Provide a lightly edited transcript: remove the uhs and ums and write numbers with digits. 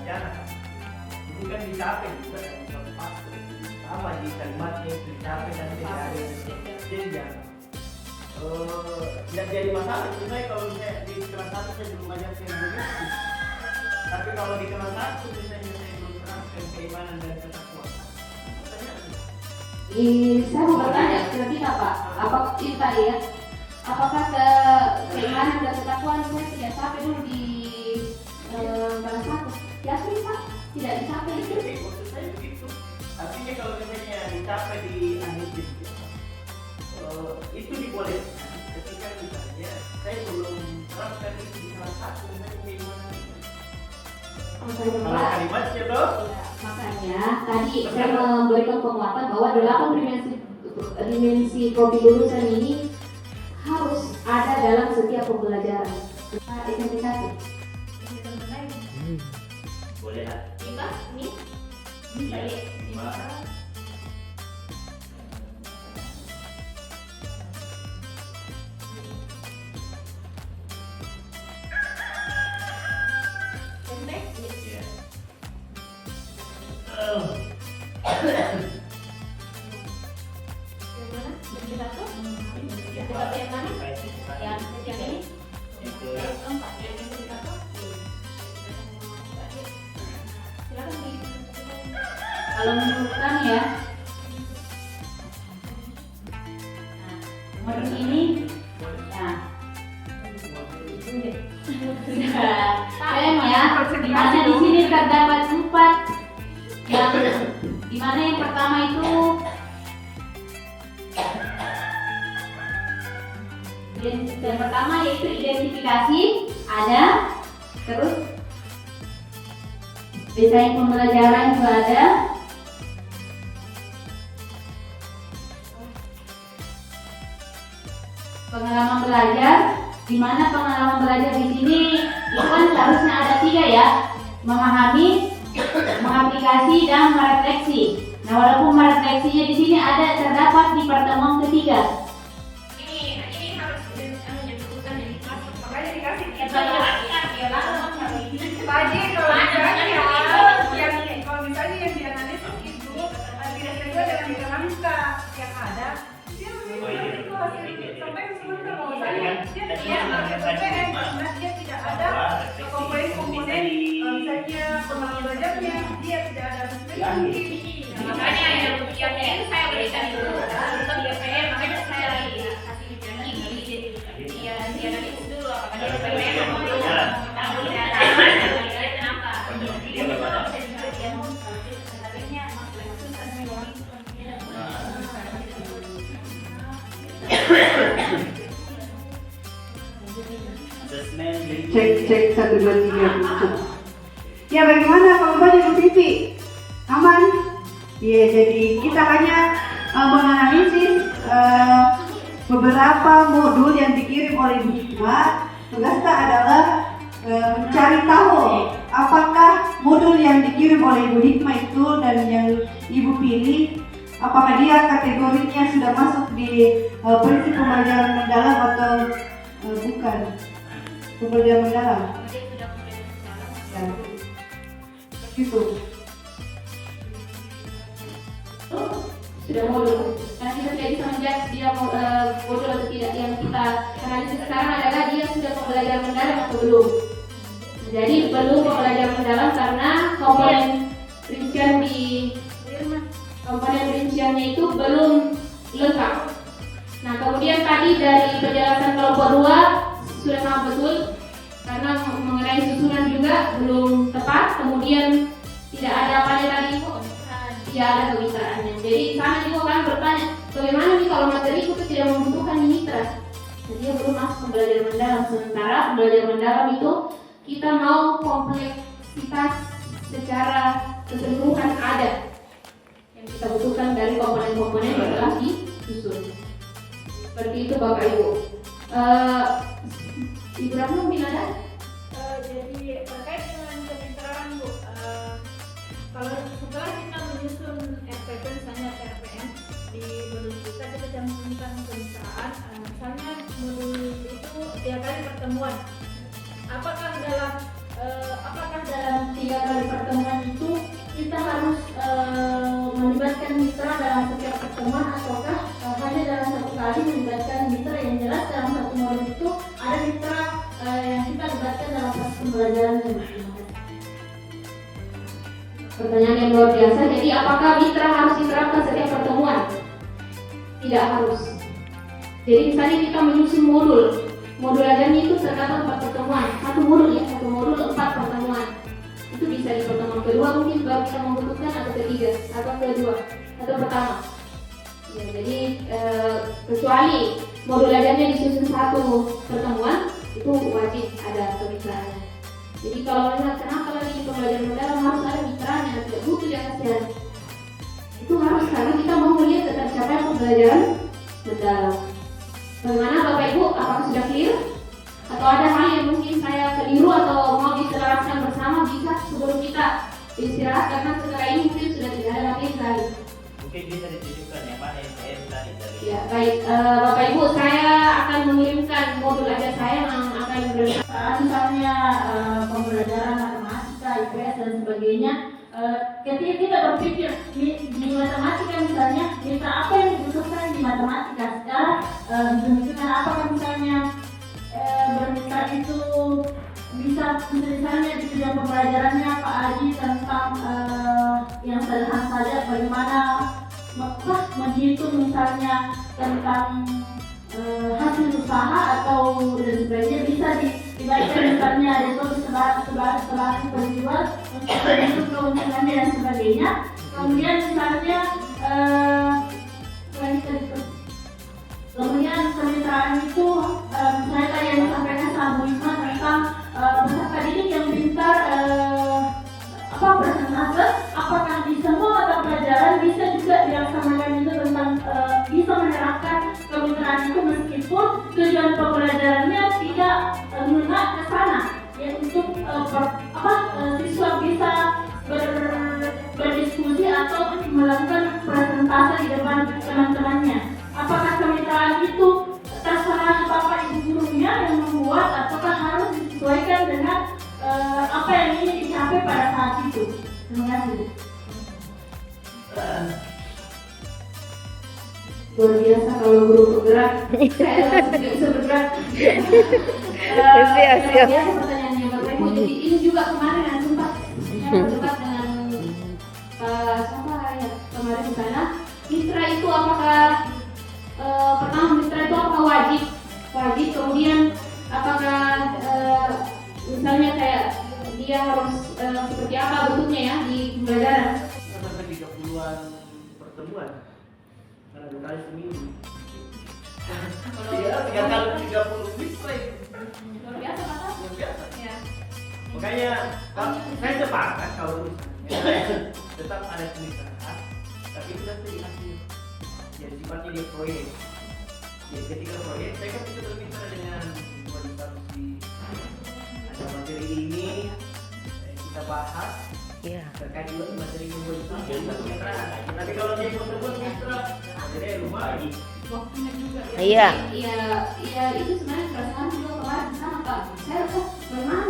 rencana kan. Ini kan dicapai juga kan satu fase. Sama di kalimatnya itu dicapai dan tidak ada jenjang. Tidak jadi masalah sebenarnya kalau misalnya di kelas 1 saya belum ajarkan begitu. Tapi kalau di kelas 1 misalnya saya belum terapkan keimanan dan ketakwaan. Saya mau bertanya ke kita Pak, apa itu tadi ya? Apakah keimanan dan ketakwaan saya tidak sampai dulu di kelas 1? Yakin Pak? Tidak dicapai itu? Maksud saya begitu. Artinya kalau misalnya dicapai di akhir hidup, itu dibolehkan ketika misalnya saya belum terapkan itu di kelas 1 misalnya keimanan itu. Kalau kalimatnya dong. Makanya tadi saya memberikan penguatan bahwa 8 dimensi profil lulusan ini harus ada dalam setiap pembelajaran. Identifikasi. Boleh lah. Ini. Kalau menurut kami ya, nomor ini, ya, dimana di sini terdapat 4 yang dimana yang pertama itu yang pertama yaitu identifikasi ada, terus desain pembelajaran juga ada, pengalaman belajar, di mana pengalaman belajar di sini itu kan seharusnya ada 3 ya, memahami, mengaplikasi dan merefleksi. Nah, walaupun merefleksinya di sini ada terdapat di pertemuan ketiga. Ini harus disebutkan di kelas, makanya dikasih kita. Pak Haji, kalau misalnya yang dianalisis itu tidak sesuai dengan dinamika yang ada, dia itu sampai sebentar mau saya dia tidak ada komponen misalnya pengalaman belajarnya, dia tidak ada makanya yang saya berikan dulu untuk DPR, makanya saya lagi kasih janji dia analisis dulu apakah dia DPR mau kenapa Cek 1 2 3. Ya, bagaimana kalau banyak Bu Siti? Aman? Ya, jadi kita hanya menganalisis beberapa modul yang dikirim oleh Bu Hikmah. Tugas kita adalah mencari tahu apakah modul yang dikirim oleh Ibu Hikmah itu dan yang Ibu pilih, apakah dia kategorinya sudah masuk di prinsip pembelajaran mendalam atau bukan pembelajaran mendalam. Ya. Gitu. Sudah modul. Karena kita tidak bisa menjudge dia modul atau tidak. Yang kita analisis sekarang adalah dia sudah pembelajaran mendalam atau belum. Jadi belum pembelajaran mendalam karena komponen rinciannya itu belum lengkap. Nah, kemudian tadi dari penjelasan kelompok 2 sudah sangat betul karena mengenai susunan juga belum tepat. Kemudian tidak ada apa tadi, tidak ada kemitraannya. Jadi sana juga kan bertanya, bagaimana nih kalau materi itu tidak membutuhkan mitra? Jadi dia belum masuk pembelajaran mendalam. Sementara pembelajaran mendalam itu kita mau kompleksitas secara keseluruhan ada yang kita butuhkan dari komponen-komponen yang telah disusun. Seperti itu Bapak Ibu. Ibu Rahma mungkin ada? Jadi terkait dengan kemitraan Bu, kalau setelah kita menyusun RPP misalnya RPM di modul kita cantumkan kemitraan, misalnya modul itu 3 kali pertemuan. Apakah dalam 3 kali pertemuan melibatkan mitra dalam setiap pertemuan ataukah hanya dalam satu kali melibatkan mitra? Yang jelas dalam satu modul itu ada mitra yang kita libatkan dalam proses pembelajaran. Pertanyaan yang luar biasa. Jadi apakah mitra harus diterapkan setiap pertemuan? Tidak harus. Jadi misalnya kita menyusun modul ajarnya itu terdapat 4 pertemuan, satu modul 4 pertemuan. Itu bisa di pertemuan kedua mungkin baru kita membutuhkan, atau ketiga, atau kedua, atau pertama. Ya, jadi kecuali modul ajarnya disusun 1 pertemuan, itu wajib ada kemitraannya. Jadi kalau melihat kenapa lagi di pembelajaran mendalam harus ada mitranya, tidak butuh yang kasihan. Itu harus karena kita mau melihat tercapai pembelajaran mendalam. Bagaimana Bapak Ibu? Apakah sudah clear? Atau ada hal yang mungkin saya keliru atau mau diselaraskan bersama? Bisa sebelum kita istirahat, karena setelah ini mungkin sudah tidak ada lagi lagi. Mungkin bisa ditunjukkan yang mana yang saya tadi. Ya baik, Bapak Ibu, saya akan mengirimkan modul ajar saya yang akan berdasarkan misalnya pembelajaran matematika, IPS dan sebagainya. Ketika kita berpikir di matematika misalnya, kita apa yang dibutuhkan di matematika secara demikian, apakah misalnya bermitra itu bisa misalnya di bidang pembelajarannya Pak Aji tentang yang sederhana saja, bagaimana menghitung misalnya tentang hasil usaha atau dan sebagainya, bisa dibaca misalnya ada suatu sebaran penjual untuk menghitung keuntungannya dan sebagainya. Kemudian misalnya kemudian kemitraan itu misalnya tadi yang disampaikan sama Bu Isma tentang peserta didik yang pintar persentase, apakah di semua mata pelajaran bisa juga dilaksanakan itu tentang bisa menerapkan kemitraan itu meskipun tujuan pembelajarannya tidak mengena ke sana, ya, untuk siswa bisa berdiskusi atau melakukan presentase di depan teman-temannya. Apakah kemitraan itu terserah Bapak Ibu gurunya yang membuat, ataukah harus disesuaikan dengan apa yang ingin dicapai pada saat itu? Terima kasih. Luar biasa kalau guru bergerak, saya tidak bisa bergerak. Siap. Biasa pertanyaannya Bapak Ibu. Jadi ini juga kemarin yang sempat berdebat dengan siapa ya kemarin di sana. Mitra itu apakah pertama mitra itu apakah wajib? Kemudian apakah misalnya kayak dia harus seperti apa bentuknya ya di pembelajaran? Sampai 30-an pertemuan, karena 2 kali seminggu. Iya, 3 kali 30 mitra. Luar biasa Pak. Luar biasa. Ya. Makanya saya sepakat kalau misalnya tetap ada kemitraan, tapi itu nanti dikasih jadi sifatnya dia proyek. Ya, ketika proyek, saya kan bisa bermitra dengan instansi. Ada materi ini kita bahas, terkait juga materi yang kemitraan. Tapi kalau dia mau mitra, jadi lumayan. Waktunya juga ya. Iya. Iya itu sebenarnya perasaan juga kemarin sama Pak. Saya rasa bagaimana